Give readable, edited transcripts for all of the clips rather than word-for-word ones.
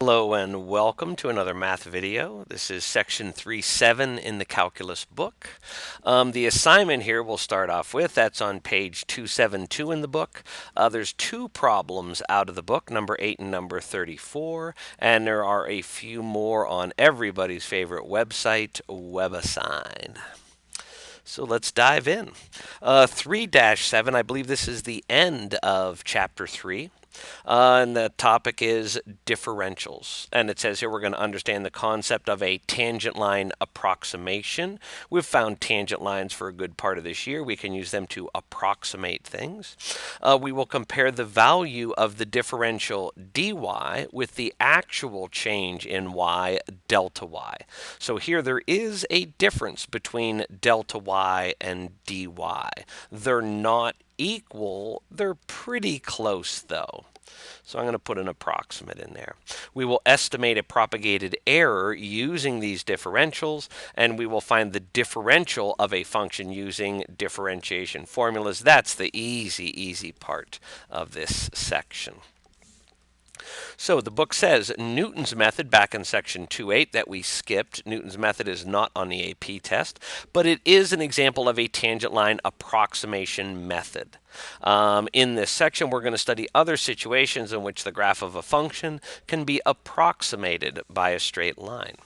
Hello and welcome to another math video. This is section 3.7 in the calculus book. The assignment here we'll start off with, that's on page 272 in the book. There's two problems out of the book, number 8 and number 34, and there are a few more on everybody's favorite website, WebAssign. So let's dive in. 3-7, I believe this is the end of chapter 3. And the topic is differentials. And it says here we're going to understand the concept of a tangent line approximation. We've found tangent lines for a good part of this year. We can use them to approximate things. We will compare the value of the differential dy with the actual change in y, delta y. So here there is a difference between delta y and dy. They're not equal. They're pretty close though. So I'm going to put an approximate in there. We will estimate a propagated error using these differentials, and we will find the differential of a function using differentiation formulas. That's the easy part of this section. So the book says Newton's method back in section 2.8 that we skipped. Newton's method is not on the AP test, but it is an example of a tangent line approximation method. In this section, we're going to study other situations in which the graph of a function can be approximated by a straight line.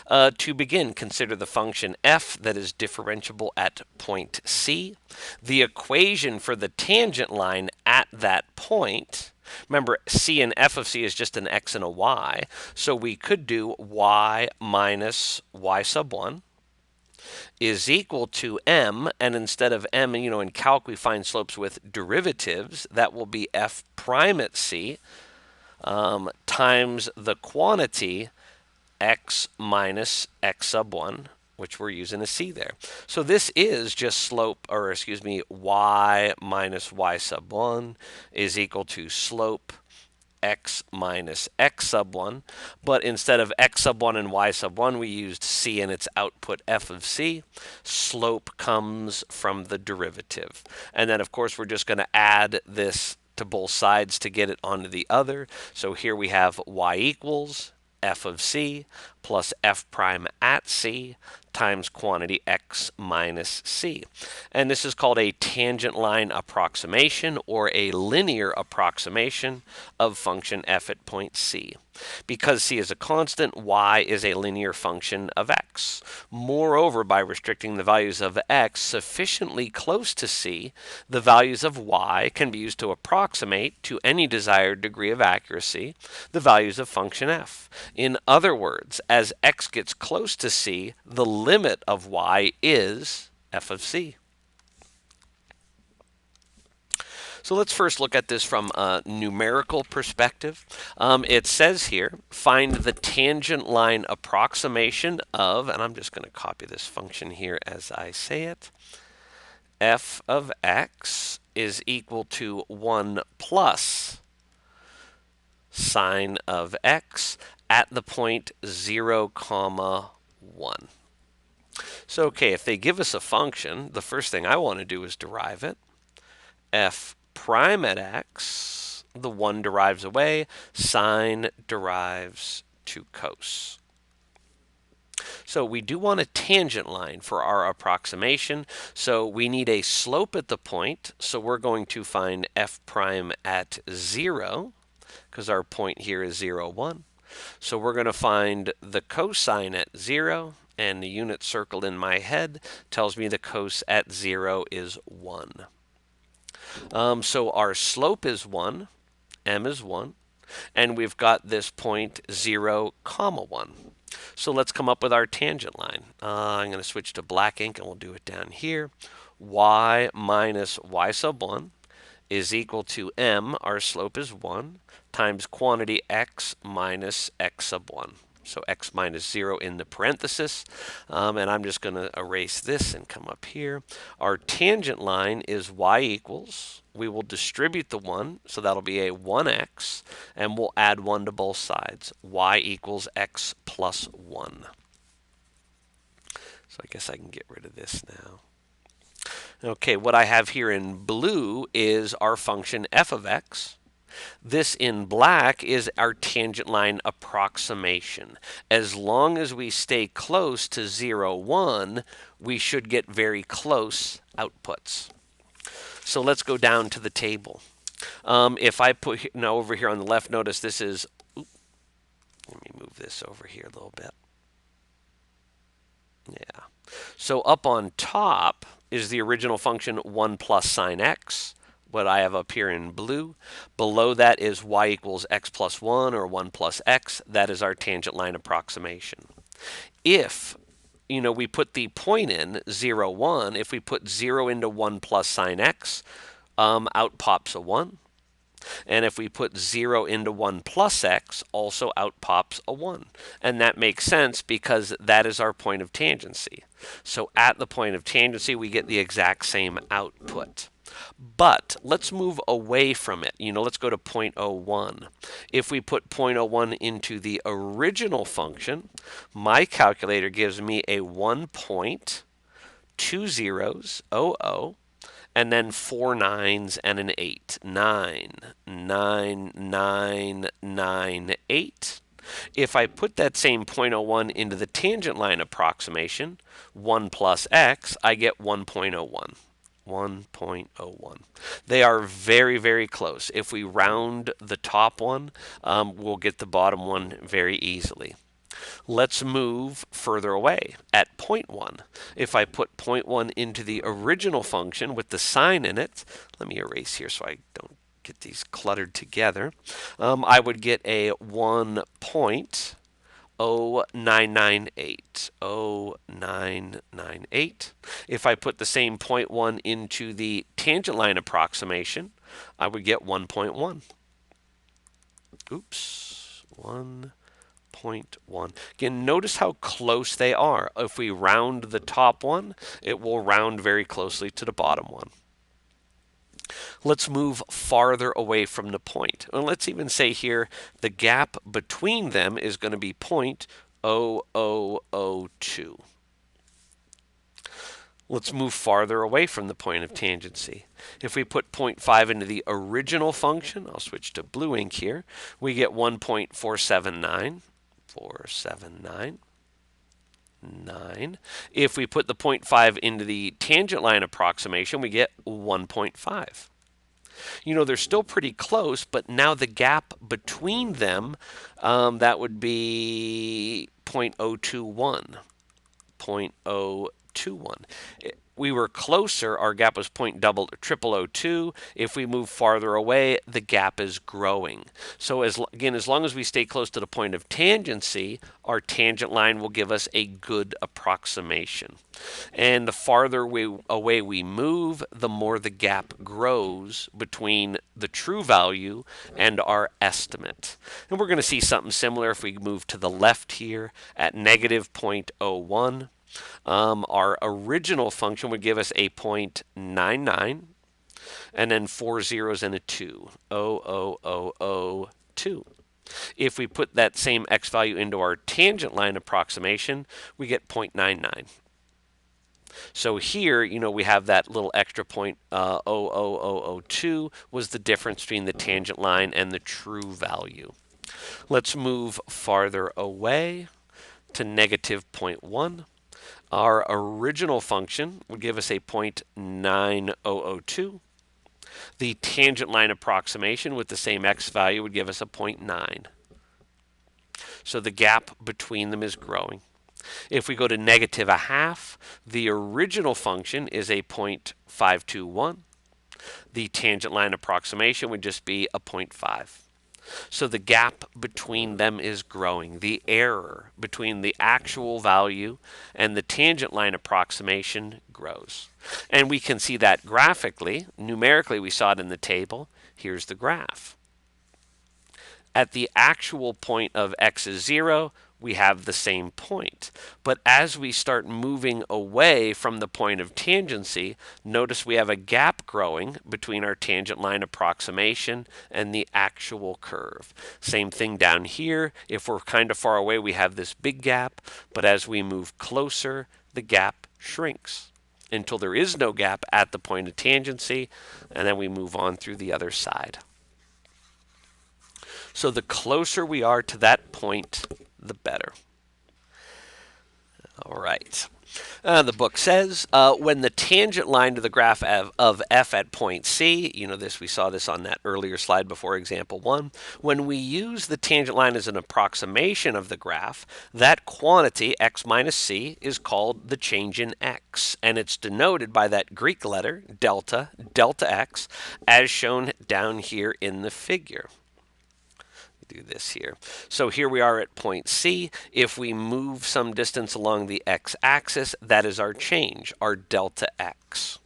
To begin, consider the function f that is differentiable at point C. The equation for the tangent line at that point, remember c and f of c is just an x and a y, so we could do y minus y sub 1 is equal to m, and instead of m, in calc we find slopes with derivatives, that will be f prime at c times the quantity x minus x sub 1, which we're using a c there. So this is just slope, or excuse me, y minus y sub 1 is equal to slope x minus x sub 1. But instead of x sub 1 and y sub 1, we used c and its output f of c. Slope comes from the derivative. And then, of course, we're just going to add this to both sides to get it onto the other. So here we have y equals f of c plus f prime at c times quantity x minus c. And this is called a tangent line approximation or a linear approximation of function f at point C. Because c is a constant, y is a linear function of x. Moreover, by restricting the values of x sufficiently close to c, the values of y can be used to approximate to any desired degree of accuracy the values of function f. In other words, as x gets close to c, the limit of y is f of c. So let's first look at this from a numerical perspective. It says here, find the tangent line approximation of, and I'm just going to copy this function here as I say it, f of x is equal to 1 plus sine of x at the point 0, 1. So, okay, if they give us a function, the first thing I want to do is derive it. F prime at x, the 1 derives away, sine derives to cos. So we do want a tangent line for our approximation, so we need a slope at the point, so we're going to find f prime at 0, because our point here is 0, 1. So we're going to find the cosine at 0, and the unit circled in my head tells me the cos at 0 is 1. So our slope is 1, m is 1, and we've got this point 0, 1. So let's come up with our tangent line. I'm going to switch to black ink and we'll do it down here. Y minus y sub 1 is equal to m, our slope is 1, times quantity x minus x sub 1. So x minus 0 in the parenthesis. And I'm just going to erase this and come up here. Our tangent line is y equals. We will distribute the 1, so that'll be a 1x, and we'll add 1 to both sides. Y equals x plus 1. So I guess I can get rid of this now. Okay, what I have here in blue is our function f of x. This in black is our tangent line approximation. As long as we stay close to 0, 1, we should get very close outputs. So let's go down to the table. If I put, now over here on the left, notice this is, let me move this over here a little bit. Yeah. So up on top is the original function 1 plus sine x, what I have up here in blue. Below that is y equals x plus 1 or 1 plus x. That is our tangent line approximation. If we put the point in 0, 1, if we put 0 into 1 plus sine x, out pops a 1. And if we put 0 into 1 plus x, also out pops a 1. And that makes sense because that is our point of tangency. So at the point of tangency, we get the exact same output. But let's move away from it. Let's go to 0.01. If we put 0.01 into the original function, my calculator gives me a 1.2000, and then 4 9s and an 8. 9, 9, 9, 9, 8. If I put that same 0.01 into the tangent line approximation, 1 plus x, I get 1.01. 1.01. They are very, very close. If we round the top one, we'll get the bottom one very easily. Let's move further away at 0.1. If I put 0.1 into the original function with the sign in it, let me erase here so I don't get these cluttered together, I would get a 1.0998. 0998. If I put the same 0.1 into the tangent line approximation, I would get 1.1. Oops, 1.1. Again, notice how close they are. If we round the top one, it will round very closely to the bottom one. Let's move farther away from the point. And let's even say here the gap between them is going to be 0.0002. Let's move farther away from the point of tangency. If we put 0.5 into the original function, I'll switch to blue ink here, we get 1.479. 9. If we put the 0.5 into the tangent line approximation, we get 1.5. They're still pretty close, but now the gap between them, that would be 0.021. 0.021. We were closer, our gap was 0.0002. If we move farther away, the gap is growing. So as long as we stay close to the point of tangency, our tangent line will give us a good approximation. And the farther away we move, the more the gap grows between the true value and our estimate. And we're going to see something similar if we move to the left here at negative 0.01. Our original function would give us a 0.99 and then 4 zeros and a 2. 0.0002. If we put that same x value into our tangent line approximation, we get 0.99. So here, we have that little extra point, 0.0002 was the difference between the tangent line and the true value. Let's move farther away to negative 0.1. Our original function would give us a 0.9002. The tangent line approximation with the same x value would give us a 0.9. So the gap between them is growing. If we go to negative 1/2, the original function is a 0.521. The tangent line approximation would just be a 0.5. So the gap between them is growing. The error between the actual value and the tangent line approximation grows. And we can see that graphically. Numerically, we saw it in the table. Here's the graph. At the actual point of x is 0, we have the same point. But as we start moving away from the point of tangency, notice we have a gap growing between our tangent line approximation and the actual curve. Same thing down here. If we're kind of far away, we have this big gap, but as we move closer, the gap shrinks until there is no gap at the point of tangency, and then we move on through the other side. So the closer we are to that point, the better. All right. The book says when the tangent line to the graph of f at point C, you know this, we saw this on that earlier slide before example 1. When we use the tangent line as an approximation of the graph, that quantity, x minus c, is called the change in x. And it's denoted by that Greek letter, delta, delta x, as shown down here in the figure. Do this here. So here we are at point C. If we move some distance along the x-axis, that is our change, our delta x.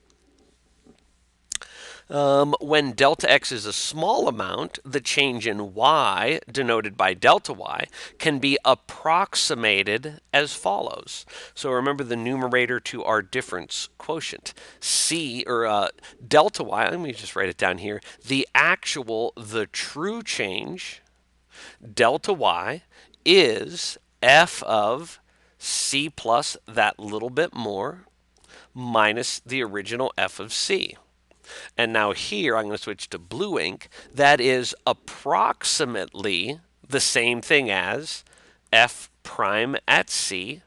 When delta x is a small amount, the change in y, denoted by delta y, can be approximated as follows. So remember the numerator to our difference quotient. C, or delta y, let me just write it down here, the true change, delta y, is f of c plus that little bit more minus the original f of c. And now here, I'm going to switch to blue ink. That is approximately the same thing as f prime at c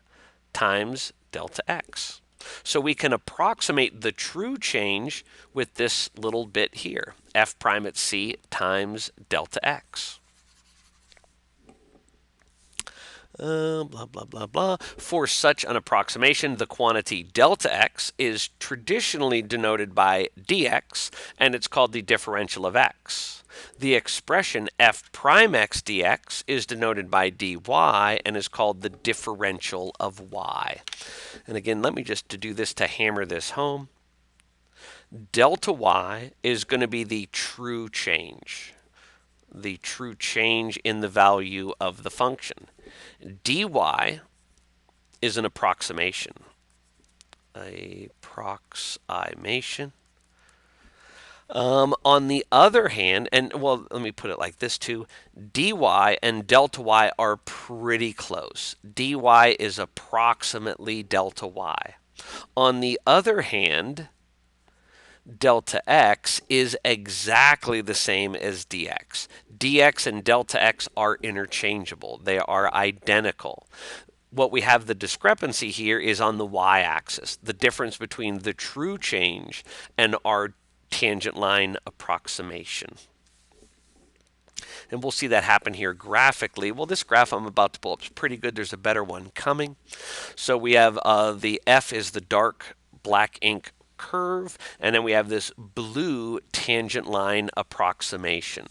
times delta x. So we can approximate the true change with this little bit here, f prime at c times delta x. Blah, blah, blah, blah. For such an approximation, the quantity delta x is traditionally denoted by dx, and it's called the differential of x. The expression f prime x dx is denoted by dy and is called the differential of y. And again, let me just do this to hammer this home. Delta y is going to be the true change in the value of the function. Dy is an approximation. On the other hand, and well, let me put it like this too, dy and delta y are pretty close. Dy is approximately delta y. On the other hand, delta x is exactly the same as dx. Dx and delta x are interchangeable. They are identical. What we have the discrepancy here is on the y-axis, the difference between the true change and our tangent line approximation. And we'll see that happen here graphically. Well, this graph I'm about to pull up is pretty good. There's a better one coming. So we have the f is the dark black ink curve, and then we have this blue tangent line approximation.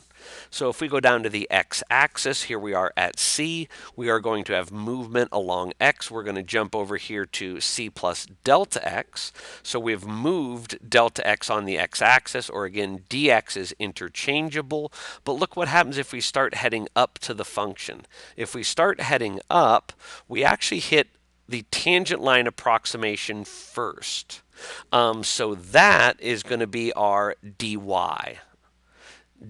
So if we go down to the x-axis, here we are at c, we are going to have movement along x. We're going to jump over here to c plus delta x. So we've moved delta x on the x-axis, or again, dx is interchangeable. But look what happens if we start heading up to the function. If we start heading up, we actually hit the tangent line approximation first. So that is going to be our dy.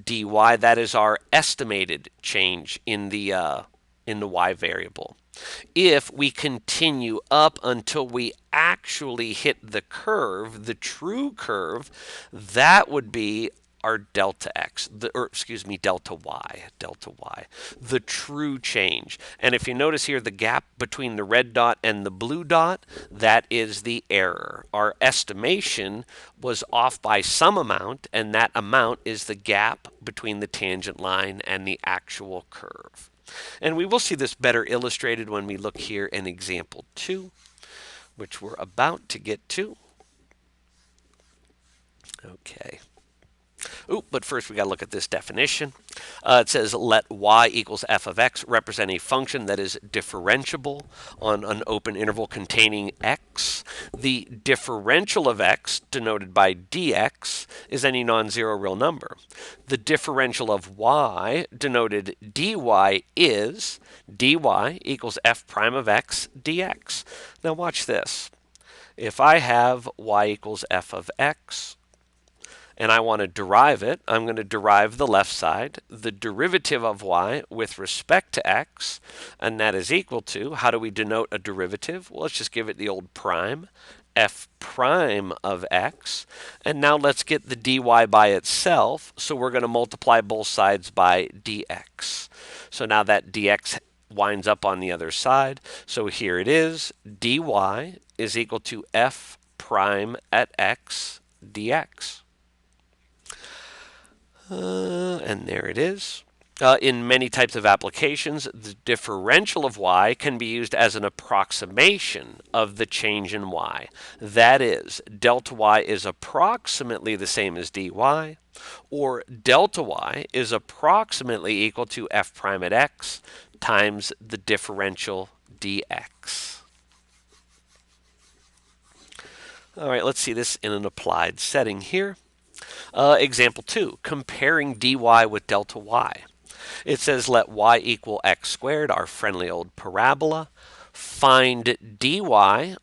Dy, that is our estimated change in the y variable. If we continue up until we actually hit the curve, the true curve, that would be our delta x, delta y, the true change. And if you notice here, the gap between the red dot and the blue dot, that is the error. Our estimation was off by some amount, and that amount is the gap between the tangent line and the actual curve. And we will see this better illustrated when we look here in example 2, which we're about to get to. Okay. But first we got to look at this definition. It says let y equals f of x represent a function that is differentiable on an open interval containing x. The differential of x, denoted by dx, is any non-zero real number. The differential of y, denoted dy, is dy equals f prime of x dx. Now watch this. If I have y equals f of x, and I want to derive it, I'm going to derive the left side, the derivative of y with respect to x, and that is equal to, how do we denote a derivative? Well, let's just give it the old prime. f prime of x. And now let's get the dy by itself. So we're going to multiply both sides by dx. So now that dx winds up on the other side. So here it is. Dy is equal to f prime at x dx. And there it is. In many types of applications, the differential of y can be used as an approximation of the change in y. That is, delta y is approximately the same as dy, or delta y is approximately equal to f prime at x times the differential dx. All right, let's see this in an applied setting here. Example 2, comparing dy with delta y. It says let y equal x squared, our friendly old parabola. Find dy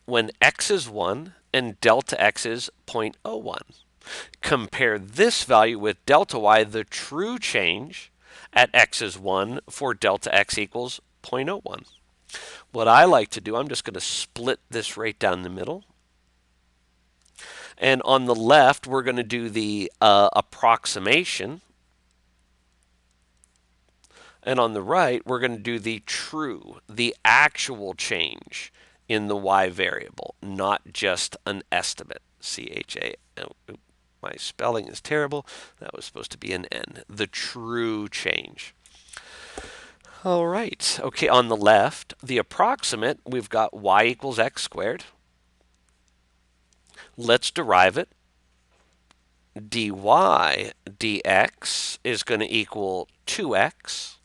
when x is 1 and delta x is 0.01. Compare this value with delta y, the true change at x is 1 for delta x equals 0.01. What I like to do, I'm just going to split this right down the middle. And on the left, we're going to do the approximation. And on the right, we're going to do the true, the actual change in the y variable, not just an estimate. CHA. My spelling is terrible. That was supposed to be an N. The true change. All right. Okay, on the left, the approximate, we've got y equals x squared. Let's derive it. Dy dx is going to equal 2x.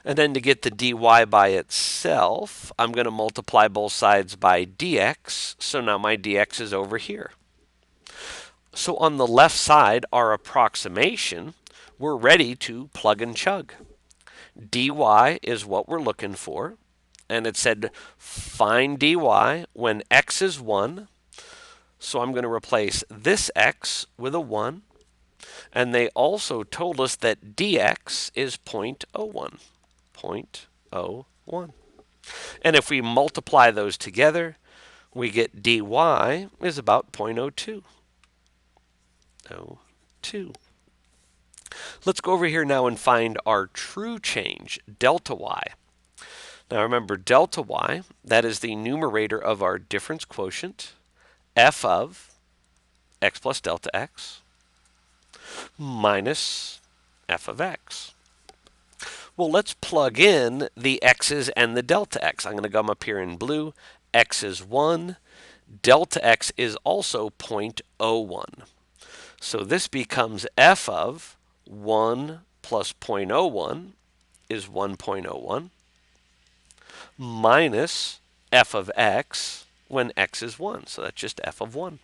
And then to get the dy by itself, I'm going to multiply both sides by dx. So now my dx is over here. So on the left side, our approximation, we're ready to plug and chug. Dy is what we're looking for. And it said find dy when x is 1. So I'm going to replace this x with a 1. And they also told us that dx is 0.01. 0.01. And if we multiply those together, we get dy is about 0.02. 0.02. Let's go over here now and find our true change, delta y. Now remember, delta y, that is the numerator of our difference quotient, f of x plus delta x minus f of x. Well, let's plug in the x's and the delta x. I'm going to come up here in blue. X is 1. Delta x is also 0.01. So this becomes f of 1 plus 0.01 is 1.01 minus f of x when x is 1. So that's just f of 1.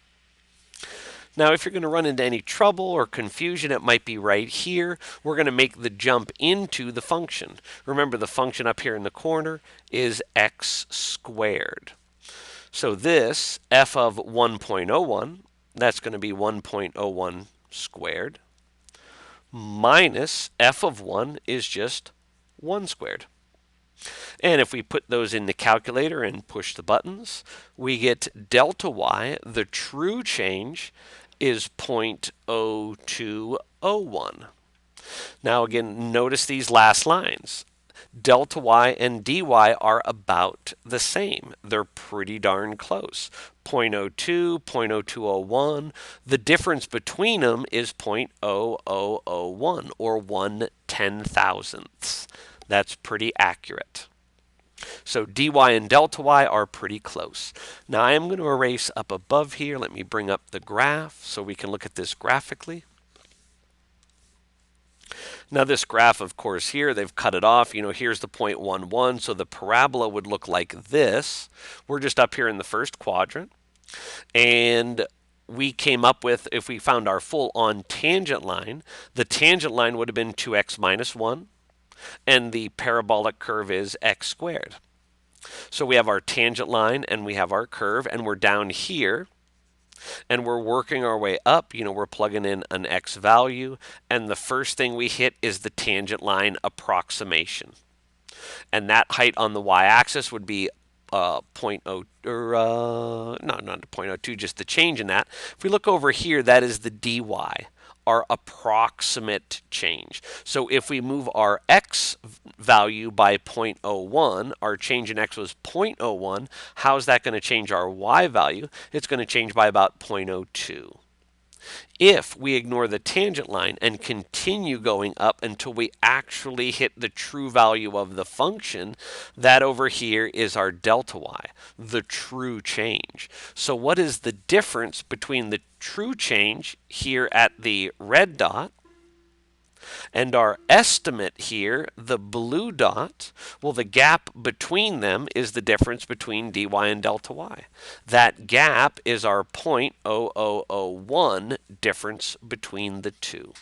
Now, if you're going to run into any trouble or confusion, it might be right here. We're going to make the jump into the function. Remember, the function up here in the corner is x squared. So this f of 1.01, that's going to be 1.01 squared, minus f of 1 is just 1 squared. And if we put those in the calculator and push the buttons, we get delta y, the true change, is 0.0201. Now again, notice these last lines. Delta y and dy are about the same. They're pretty darn close. 0.02, 0.0201. The difference between them is 0.0001, or 1/10,000ths. That's pretty accurate. So dy and delta y are pretty close. Now I am going to erase up above here. Let me bring up the graph so we can look at this graphically. Now this graph, of course, here, they've cut it off. Here's the 0.11, so the parabola would look like this. We're just up here in the first quadrant. And we came up with, if we found our full-on tangent line, the tangent line would have been 2x minus 1. And the parabolic curve is x squared. So we have our tangent line and we have our curve, and we're down here and we're working our way up. We're plugging in an x value, and the first thing we hit is the tangent line approximation. And that height on the y-axis would be 0.0 or no, not 0.02, just the change in that. If we look over here, that is the dy, our approximate change. So if we move our x value by 0.01, our change in x was 0.01, how's that going to change our y value? It's going to change by about 0.02. If we ignore the tangent line and continue going up until we actually hit the true value of the function, that over here is our delta y, the true change. So what is the difference between the true change here at the red dot and our estimate here, the blue dot? Well, the gap between them is the difference between dy and delta y. That gap is our 0.0001 difference between the two.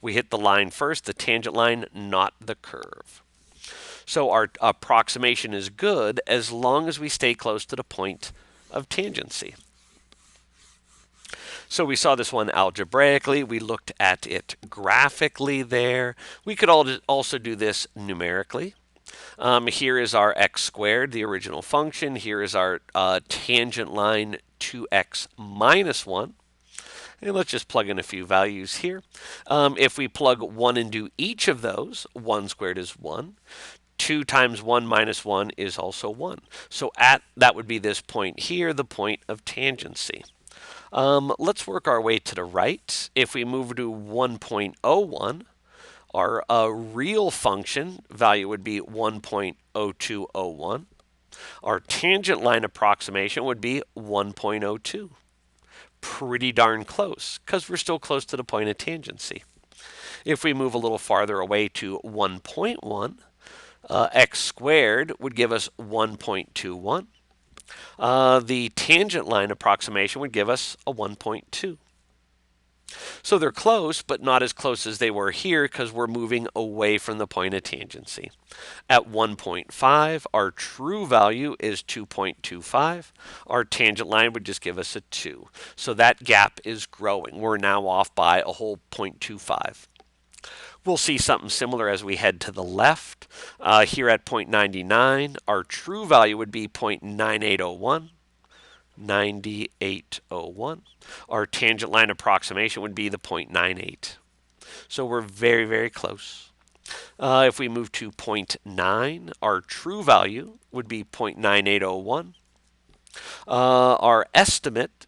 We hit the line first, the tangent line, not the curve. So our approximation is good as long as we stay close to the point of tangency. So we saw this one algebraically. We looked at it graphically there. We could also do this numerically. Here is our x squared, the original function. Here is our tangent line 2x minus 1. And let's just plug in a few values here. If we plug 1 into each of those, 1 squared is 1. 2 times 1 minus 1 is also 1. So that would be this point here, the point of tangency. Let's work our way to the right. If we move to 1.01, our real function value would be 1.0201. Our tangent line approximation would be 1.02. Pretty darn close, because we're still close to the point of tangency. If we move a little farther away to 1.1, x squared would give us 1.21. The tangent line approximation would give us a 1.2. So they're close, but not as close as they were here because we're moving away from the point of tangency. At 1.5, our true value is 2.25. Our tangent line would just give us a 2. So that gap is growing. We're now off by a whole 0.25. We'll see something similar as we head to the left. Here at 0.99, our true value would be 0.9801. 9801. Our tangent line approximation would be the 0.98. So we're very, very close. If we move to 0.9, our true value would be 0.9801. Our estimate,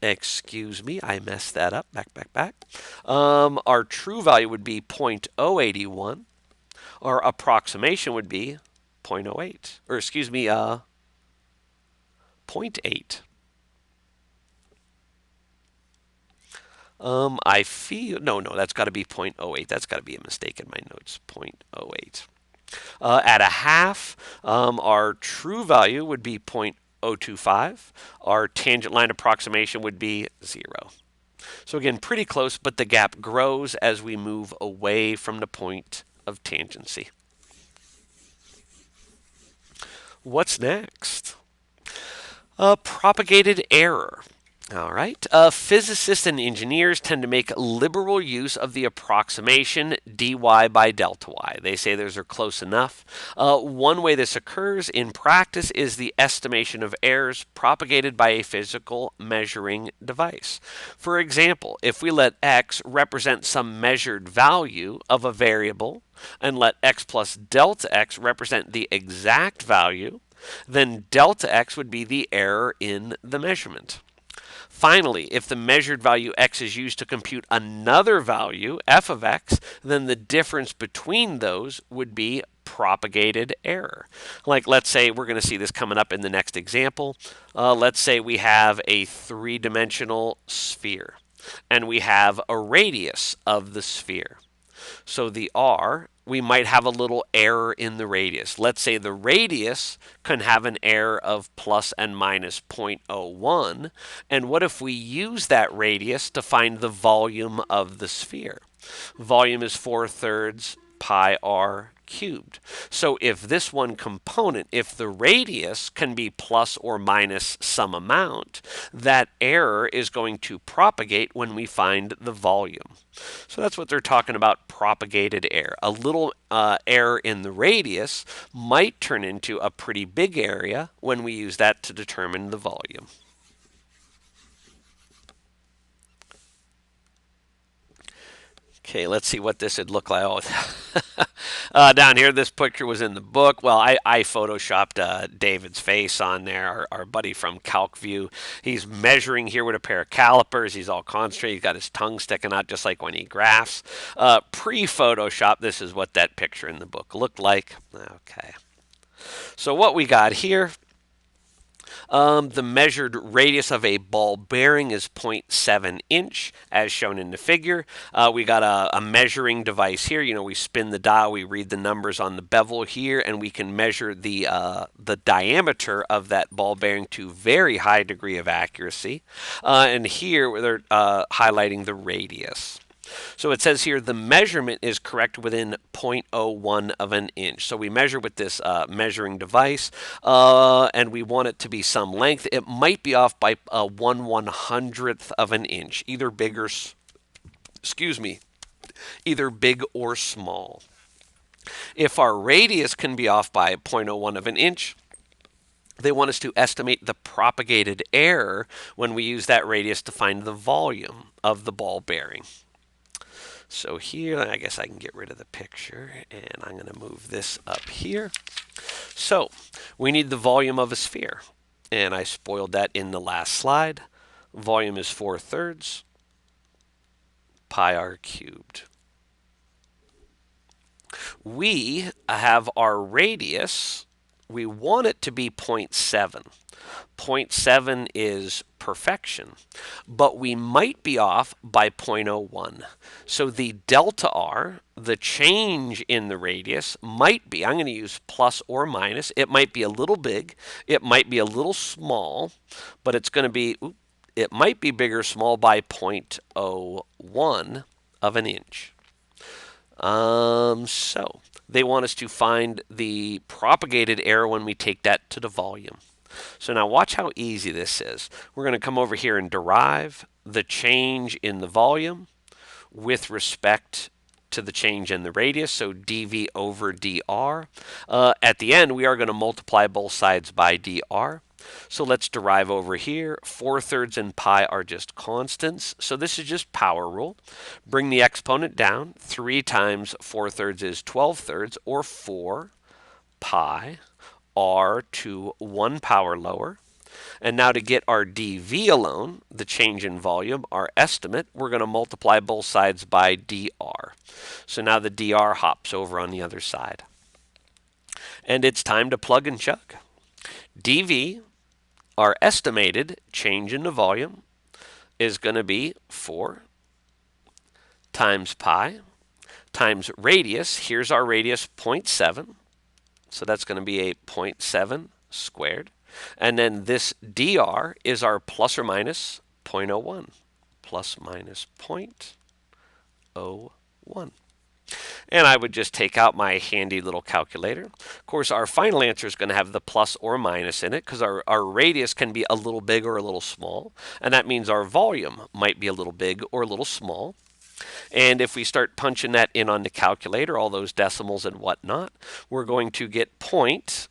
excuse me, I messed that up. Back. Our true value would be 0.081. Our approximation would be 0.08, or excuse me, 0.8. I feel, no, that's got to be 0.08. That's got to be a mistake in my notes, 0.08. At a half, our true value would be 0.025. Our tangent line approximation would be 0. So again, pretty close, but the gap grows as we move away from the point of tangency. What's next? Propagated error. All right. Physicists and engineers tend to make liberal use of the approximation dy by delta y. They say those are close enough. One way this occurs in practice is the estimation of errors propagated by a physical measuring device. For example, if we let x represent some measured value of a variable and let x plus delta x represent the exact value, then delta x would be the error in the measurement. Finally, if the measured value x is used to compute another value, f of x, then the difference between those would be propagated error. Like, let's say, we're going to see this coming up in the next example. Let's say we have a three-dimensional sphere, and we have a radius of the sphere. So the r, we might have a little error in the radius. Let's say the radius can have an error of plus and minus 0.01. And what if we use that radius to find the volume of the sphere? Volume is 4/3 pi r cubed. So if this one component, if the radius can be plus or minus some amount, that error is going to propagate when we find the volume. So that's what they're talking about, propagated error. A little error in the radius might turn into a pretty big area when we use that to determine the volume. Okay, let's see what this would look like. Down here, this picture was in the book. Well, I photoshopped David's face on there, our buddy from CalcView. He's measuring here with a pair of calipers. He's all concentrated. He's got his tongue sticking out just like when he graphs. Pre-Photoshop, this is what that picture in the book looked like. Okay. So what we got here, the measured radius of a ball bearing is 0.7 inch, as shown in the figure. We got a measuring device here. You know, we spin the dial, we read the numbers on the bevel here, and we can measure the diameter of that ball bearing to very high degree of accuracy. And here they're highlighting the radius. So it says here the measurement is correct within 0.01 of an inch. So we measure with this measuring device, and we want it to be some length. It might be off by 1/100th of an inch, either big or, either big or small. If our radius can be off by 0.01 of an inch, they want us to estimate the propagated error when we use that radius to find the volume of the ball bearing. So here, I guess I can get rid of the picture, and I'm going to move this up here. So we need the volume of a sphere, and I spoiled that in the last slide. Volume is 4/3 pi r cubed. We have our radius. We want it to be 0.7. 0.7 is perfection, but we might be off by 0.01. So the delta r, the change in the radius, might be, I'm going to use plus or minus. It might be a little big, it might be a little small, but it's going to be, it might be big or small by 0.01 of an inch. So they want us to find the propagated error when we take that to the volume. So now watch how easy this is. We're going to come over here and derive the change in the volume with respect to the change in the radius, so dv over dr. At the end, we are going to multiply both sides by dr. So let's derive over here. 4/3 and pi are just constants, so this is just power rule. Bring the exponent down. 3 times 4/3 is 12/3, or 4 pi r to 1 power lower. And now to get our dv alone, the change in volume, our estimate, we're going to multiply both sides by dr. So now the dr hops over on the other side. And it's time to plug and chug. dv, our estimated change in the volume, is going to be 4 times pi times radius. Here's our radius, 0.7. So that's going to be a 0.7 squared. And then this dr is our plus or minus 0.01. Plus minus 0.01. And I would just take out my handy little calculator. Of course, our final answer is going to have the plus or minus in it because our radius can be a little big or a little small. And that means our volume might be a little big or a little small. And if we start punching that in on the calculator, all those decimals and whatnot, we're going to get 0.06158.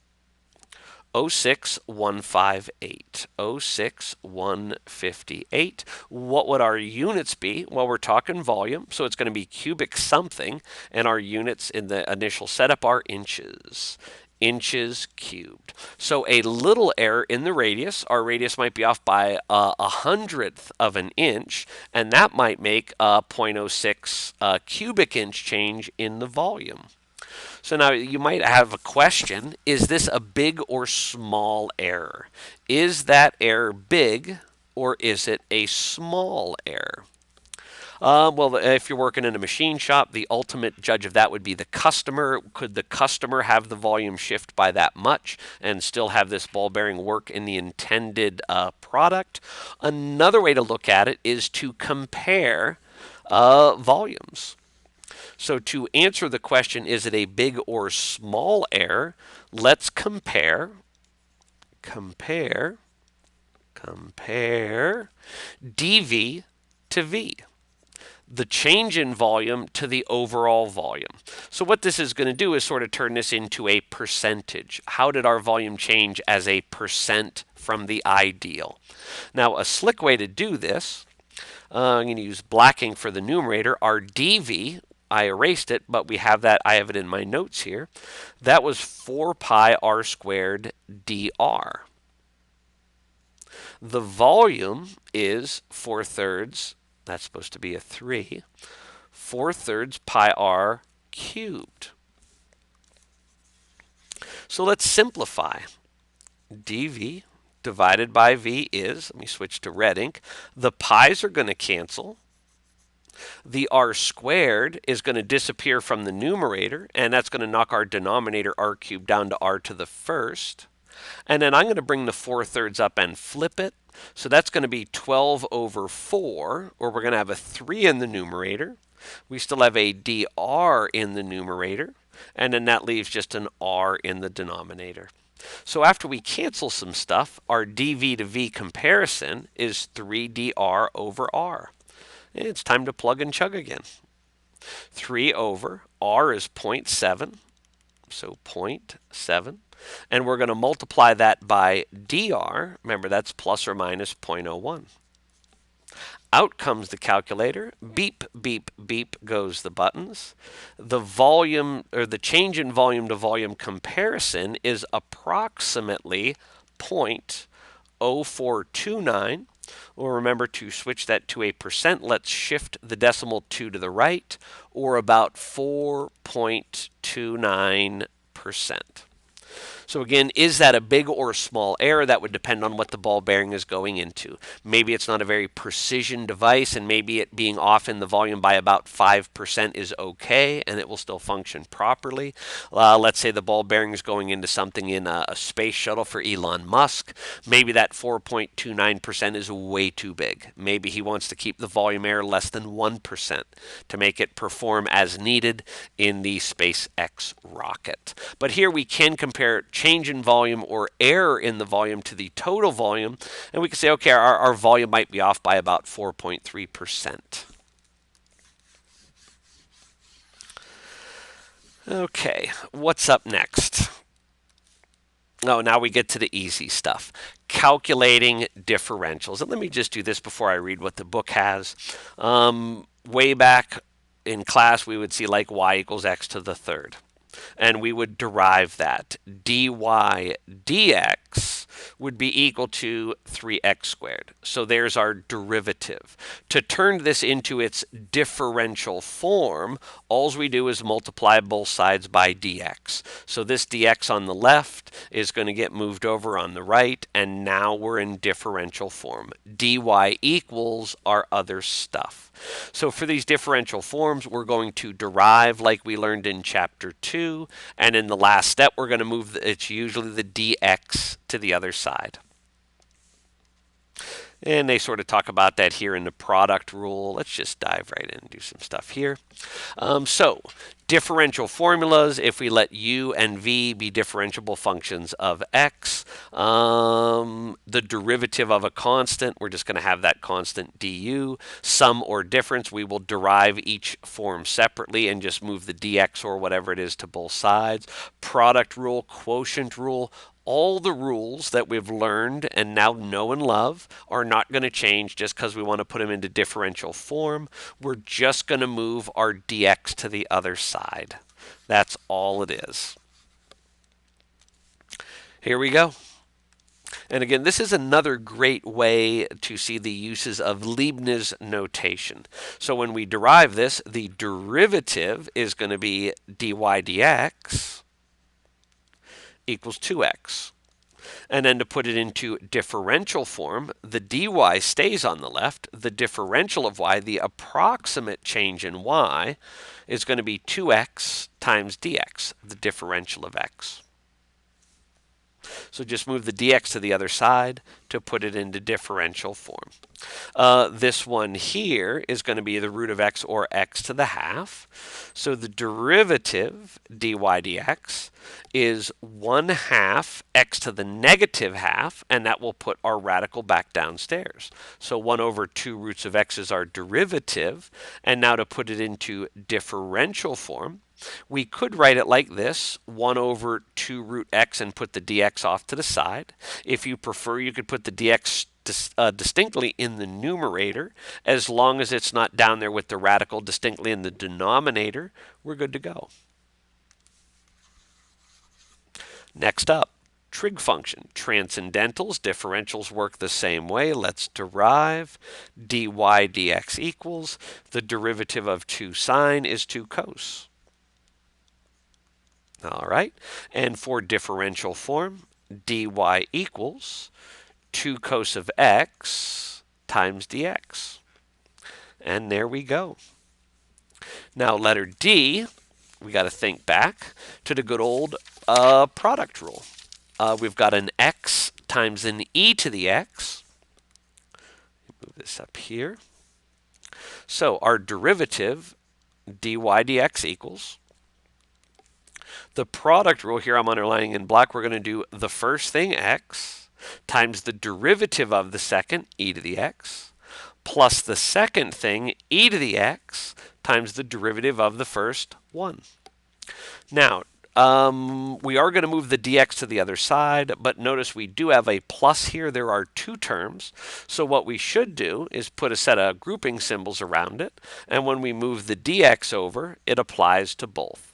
0.06158. What would our units be? Well, we're talking volume, so it's going to be cubic something, and our units in the initial setup are inches. Inches cubed. So a little error in the radius. Our radius might be off by 100th of an inch, and that might make a 0.06 cubic inch change in the volume. So now you might have a question, is this a big or small error? Is that error big or is it a small error? Well, if you're working in a machine shop, the ultimate judge of that would be the customer. Could the customer have the volume shift by that much and still have this ball bearing work in the intended product? Another way to look at it is to compare volumes. So to answer the question, is it a big or small error, let's compare dV to V, the change in volume to the overall volume. So what this is going to do is sort of turn this into a percentage. How did our volume change as a percent from the ideal? Now, a slick way to do this, I'm going to use blacking for the numerator. Our dV, I erased it, but we have that. I have it in my notes here. That was 4 pi r squared dr. The volume is 4/3, that's supposed to be a 3, 4/3 pi r cubed. So let's simplify. dV divided by V is, let me switch to red ink, the pi's are going to cancel. The r squared is going to disappear from the numerator, and that's going to knock our denominator r cubed down to r to the first. And then I'm going to bring the 4/3 up and flip it. So that's going to be 12 over 4, or we're going to have a 3 in the numerator. We still have a dr in the numerator, and then that leaves just an r in the denominator. So after we cancel some stuff, our dv to v comparison is 3dr over r. And it's time to plug and chug again. 3 over r is 0.7, so 0.7. And we're going to multiply that by dr. Remember, that's plus or minus 0.01. Out comes the calculator. Beep, beep, beep goes the buttons. The volume, or the change in volume to volume comparison, is approximately 0.0429. Well, remember to switch that to a percent. Let's shift the decimal 2 to the right, or about 4.29%. So again, is that a big or small error? That would depend on what the ball bearing is going into. Maybe it's not a very precision device, and maybe it being off in the volume by about 5% is okay, and it will still function properly. Let's say the ball bearing is going into something in a space shuttle for Elon Musk. Maybe that 4.29% is way too big. Maybe he wants to keep the volume error less than 1% to make it perform as needed in the SpaceX rocket. But here we can compare change in volume or error in the volume to the total volume, and we can say, okay, our volume might be off by about 4.3%. Okay, what's up next? Oh, now we get to the easy stuff. Calculating differentials. And let me just do this before I read what the book has. Way back in class, we would see like y equals x to the third. And we would derive that. dy dx would be equal to 3x squared. So there's our derivative. To turn this into its differential form, all we do is multiply both sides by dx. So this dx on the left is going to get moved over on the right, and now we're in differential form. dy equals our other stuff. So for these differential forms, we're going to derive like we learned in chapter 2, and in the last step, we're going to move, it's usually the dx to the other side. And they sort of talk about that here in the product rule. Let's just dive right in and do some stuff here. So differential formulas, if we let u and v be differentiable functions of x, the derivative of a constant, we're just going to have that constant du. Sum or difference, we will derive each form separately and just move the dx or whatever it is to both sides. Product rule, quotient rule, all the rules that we've learned and now know and love are not going to change just because we want to put them into differential form. We're just going to move our dx to the other side. That's all it is. Here we go. And again, this is another great way to see the uses of Leibniz notation. So when we derive this, the derivative is going to be dy dx equals 2x. And then to put it into differential form, the dy stays on the left. The differential of y, the approximate change in y, is going to be 2x times dx, the differential of x. So just move the dx to the other side to put it into differential form. This one here is going to be the root of x, or x to the half. So the derivative dy dx is 1/2 x to the negative half, and that will put our radical back downstairs. So 1 over 2 roots of x is our derivative. And now to put it into differential form, we could write it like this: 1 over 2 root x and put the dx off to the side. If you prefer, you could put the dx distinctly in the numerator. As long as it's not down there with the radical distinctly in the denominator, we're good to go. Next up, trig function. Transcendentals, differentials work the same way. Let's derive. dy dx equals, the derivative of 2 sine is 2 cos. All right, and for differential form, dy equals 2 cos of x times dx. And there we go. Now letter D, we got to think back to the good old product rule. We've got an x times an e to the x. Move this up here. So our derivative, dy dx equals, the product rule here I'm underlining in black, we're going to do the first thing, x, times the derivative of the second, e to the x, plus the second thing, e to the x, times the derivative of the first, 1. Now, we are going to move the dx to the other side, but notice we do have a plus here. There are 2 terms. So what we should do is put a set of grouping symbols around it, and when we move the dx over, it applies to both.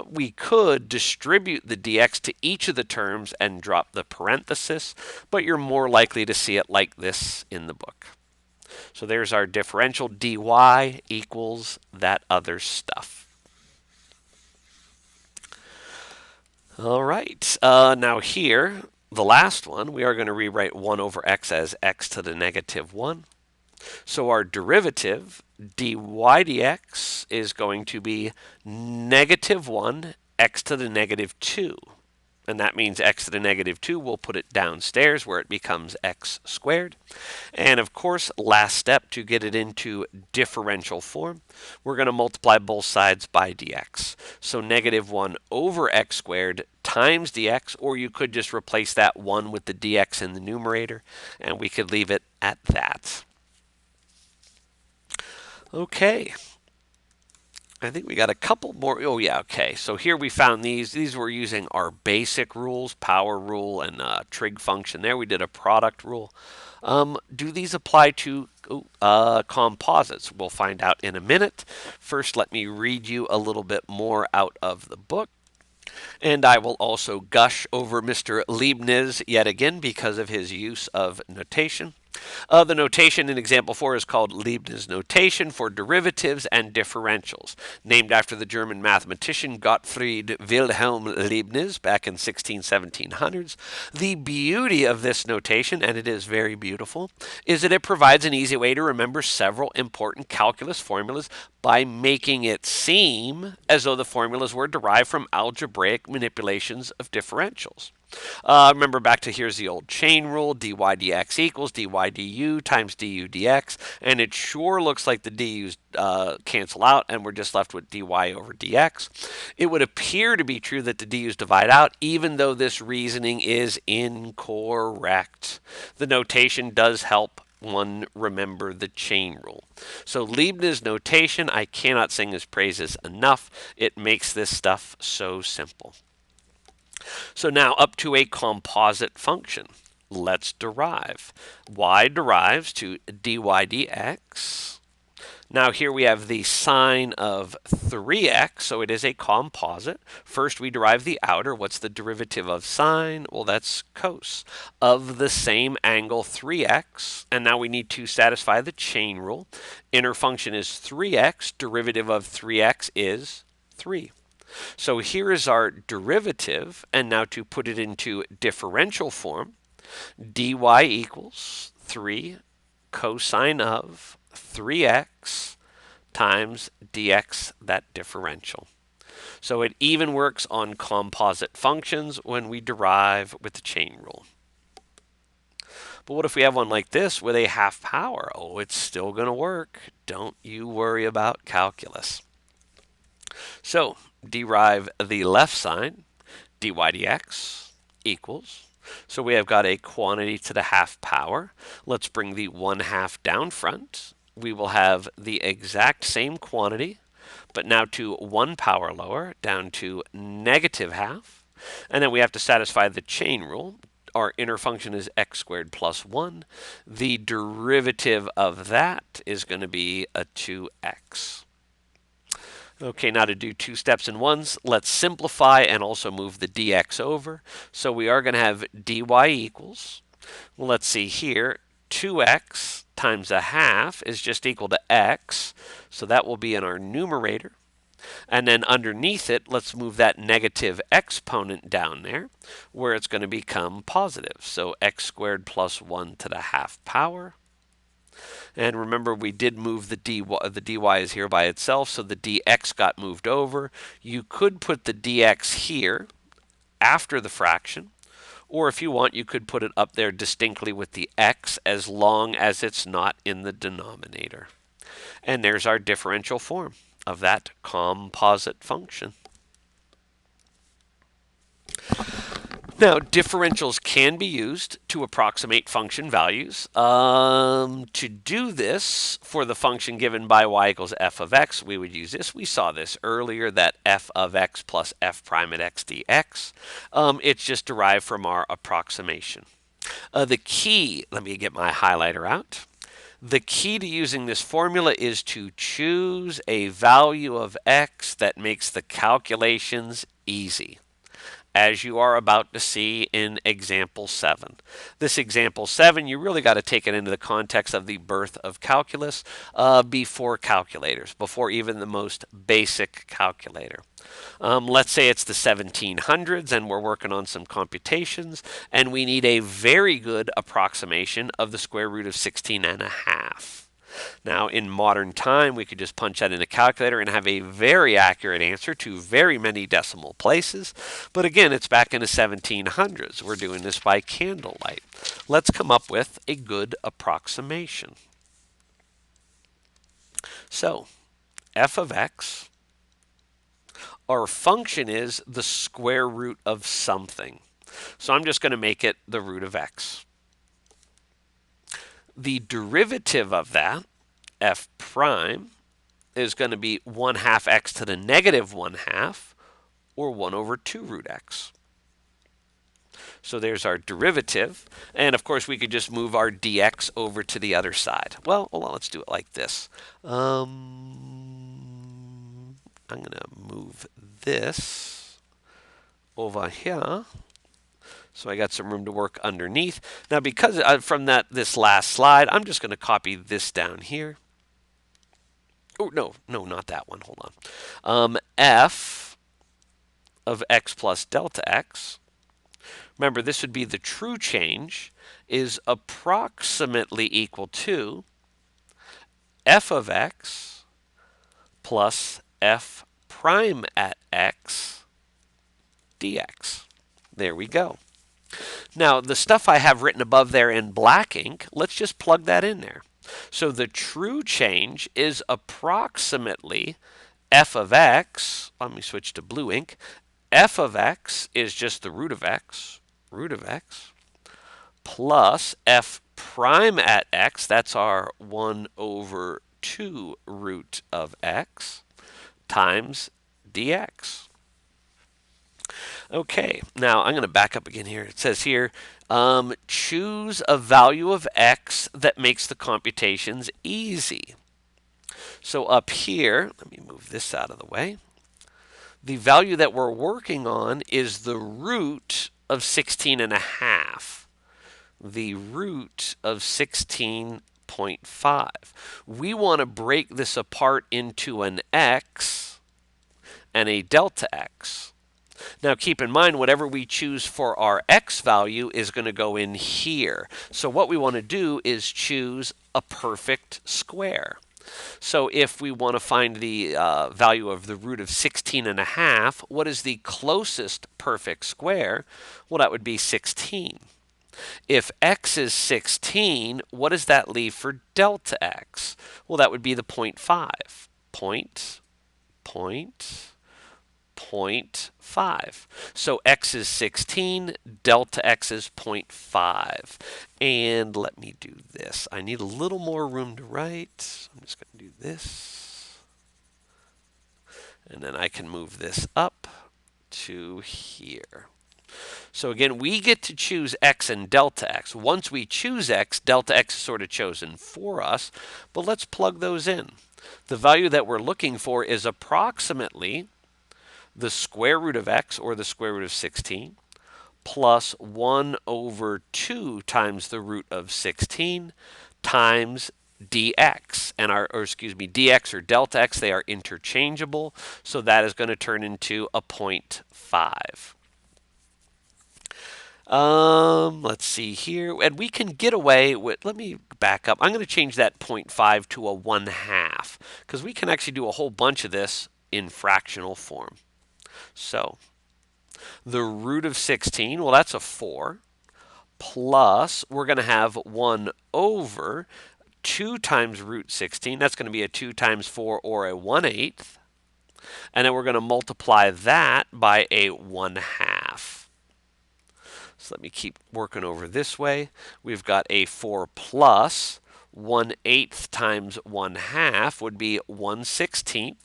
We could distribute the dx to each of the terms and drop the parenthesis, but you're more likely to see it like this in the book. So there's our differential. Dy equals that other stuff. All right, now here, the last one, we are going to rewrite 1 over x as x to the negative 1. So our derivative, dy dx, is going to be negative 1 x to the negative 2. And that means x to the negative 2, we'll put it downstairs where it becomes x squared. And of course, last step to get it into differential form, we're going to multiply both sides by dx. So negative 1 over x squared times dx, or you could just replace that 1 with the dx in the numerator, and we could leave it at that. Okay, I think we got a couple more. Oh yeah, okay. So here we found these. These were using our basic rules, power rule and trig function. There we did a product rule. Do these apply to composites? We'll find out in a minute. First, let me read you a little bit more out of the book. And I will also gush over Mr. Leibniz yet again because of his use of notation. The notation in example 4 is called Leibniz notation for derivatives and differentials, named after the German mathematician Gottfried Wilhelm Leibniz back in 1700s. The beauty of this notation, and it is very beautiful, is that it provides an easy way to remember several important calculus formulas by making it seem as though the formulas were derived from algebraic manipulations of differentials. Remember back to here's the old chain rule, dy dx equals dy du times du dx, and it sure looks like the du's cancel out and we're just left with dy over dx. It would appear to be true that the du's divide out, even though this reasoning is incorrect. The notation does help one remember the chain rule. So Leibniz notation, I cannot sing his praises enough. It makes this stuff so simple. So now up to a composite function. Let's derive. Y derives to dy dx. Now here we have the sine of 3x, so it is a composite. First we derive the outer. What's the derivative of sine? Well, that's cos of the same angle 3x. And now we need to satisfy the chain rule. Inner function is 3x. Derivative of 3x is 3. So here is our derivative, and now to put it into differential form, dy equals 3 cosine of 3x times dx, that differential. So it even works on composite functions when we derive with the chain rule. But what if we have one like this with a half power? Oh, it's still going to work. Don't you worry about calculus. So derive the left side, dy dx equals. So we have got a quantity to the half power. Let's bring the 1/2 down front. We will have the exact same quantity, but now to 1 power lower, down to -1/2. And then we have to satisfy the chain rule. Our inner function is x squared plus 1. The derivative of that is going to be a 2x. Okay, now to do two steps in ones, let's simplify and also move the dx over. So we are going to have dy equals, well, let's see here, 2x times 1/2 is just equal to x. So that will be in our numerator. And then underneath it, let's move that negative exponent down there, where it's going to become positive. So x squared plus 1 to the half power. And remember, we did move the dy is here by itself, so the dx got moved over. You could put the dx here after the fraction, or if you want, you could put it up there distinctly with the x as long as it's not in the denominator. And there's our differential form of that composite function. Now, differentials can be used to approximate function values. To do this, for the function given by y equals f of x, we would use this. We saw this earlier, that f of x plus f prime at x dx. It's just derived from our approximation. The key, let me get my highlighter out. The key to using this formula is to choose a value of x that makes the calculations easy, as you are about to see in example 7. This example 7, you really got to take it into the context of the birth of calculus before calculators, before even the most basic calculator. Let's say it's the 1700s and we're working on some computations and we need a very good approximation of the square root of 16.5. Now, in modern time, we could just punch that in a calculator and have a very accurate answer to very many decimal places. But again, it's back in the 1700s. We're doing this by candlelight. Let's come up with a good approximation. So, f of x, our function is the square root of something. So I'm just going to make it the root of x. The derivative of that, f prime, is going to be 1/2 x to the negative 1/2, or 1 over 2 root x. So there's our derivative. And of course, we could just move our dx over to the other side. Well, hold on, let's do it like this. I'm going to move this over here. So I got some room to work underneath. Now, because from this last slide, I'm just going to copy this down here. Oh, no, not that one. Hold on. F of x plus delta x. Remember, this would be the true change, is approximately equal to f of x plus f prime at x dx. There we go. Now, the stuff I have written above there in black ink, let's just plug that in there. So the true change is approximately f of x. Let me switch to blue ink. F of x is just the root of x, plus f prime at x, that's our 1 over 2 root of x, times dx. Okay, now I'm going to back up again here. It says here, choose a value of x that makes the computations easy. So up here, let me move this out of the way. The value that we're working on is the root of 16.5. The root of 16.5. We want to break this apart into an x and a delta x. Now keep in mind, whatever we choose for our x value is going to go in here. So what we want to do is choose a perfect square. So if we want to find the value of the root of 16.5, what is the closest perfect square? Well, that would be 16. If x is 16, what does that leave for delta x? Well, that would be the 0.5. Point 0.5. So x is 16, delta x is 0.5. And let me do this. I need a little more room to write. So I'm just going to do this. And then I can move this up to here. So again, we get to choose x and delta x. Once we choose x, delta x is sort of chosen for us. But let's plug those in. The value that we're looking for is approximately the square root of x, or the square root of 16, plus 1 over 2 times the root of 16 times dx. And dx or delta x, they are interchangeable. So that is going to turn into a 0.5. Let's see here. And we can get away with, let me back up. I'm going to change that 0.5 to a 1/2, because we can actually do a whole bunch of this in fractional form. So the root of 16, well, that's a 4, plus we're going to have 1 over 2 times root 16. That's going to be a 2 times 4, or a 1/8. And then we're going to multiply that by a 1/2. So let me keep working over this way. We've got a 4 plus 1/8 times 1/2 would be 1/16.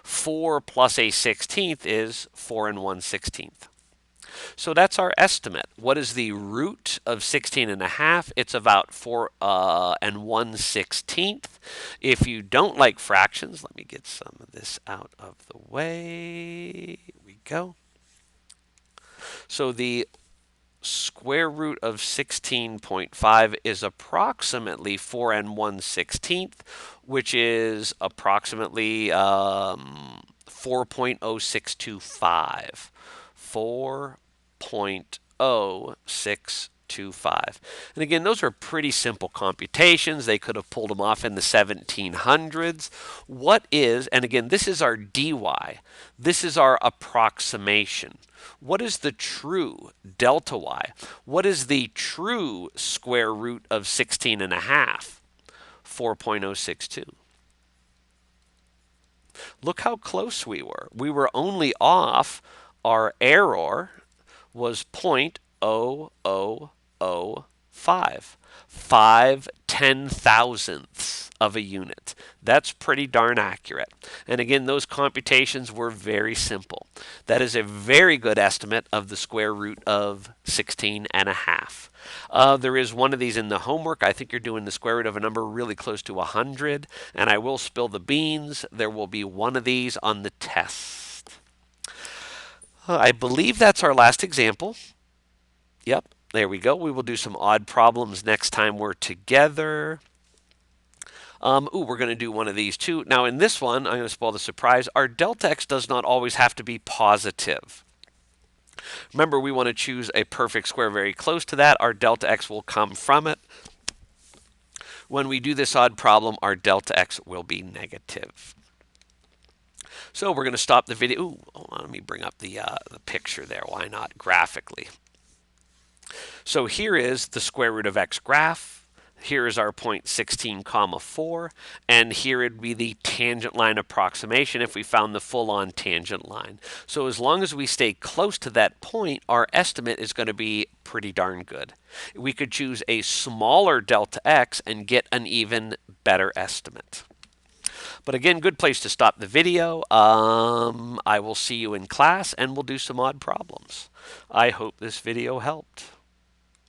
4 plus a 16th is 4 1/16. So that's our estimate. What is the root of 16.5? It's about 4 1/16. If you don't like fractions, let me get some of this out of the way. Here we go. So the square root of 16.5 is approximately 4 1/16, which is approximately 4.0625. 4.0625. And again, those are pretty simple computations. They could have pulled them off in the 1700s. What is, and again, this is our dy. This is our approximation. What is the true delta y? What is the true square root of 16.5? 4.062. Look how close we were. We were only off, our error was 0.0005. 5/10,000ths of a unit. That's pretty darn accurate. And again, those computations were very simple. That is a very good estimate of the square root of 16.5. There is one of these in the homework. I think you're doing the square root of a number really close to 100. And I will spill the beans. There will be one of these on the test. I believe that's our last example. Yep. There we go. We will do some odd problems next time we're together. We're going to do one of these too. Now in this one, I'm going to spoil the surprise. Our delta x does not always have to be positive. Remember, we want to choose a perfect square very close to that. Our delta x will come from it. When we do this odd problem, our delta x will be negative. So we're going to stop the video. Ooh, hold on, let me bring up the picture there. Why not graphically? So here is the square root of x graph. Here is our point 16, 4, and here would be the tangent line approximation if we found the full-on tangent line. So as long as we stay close to that point, our estimate is going to be pretty darn good. We could choose a smaller delta x and get an even better estimate. But again, good place to stop the video. I will see you in class, and we'll do some odd problems. I hope this video helped.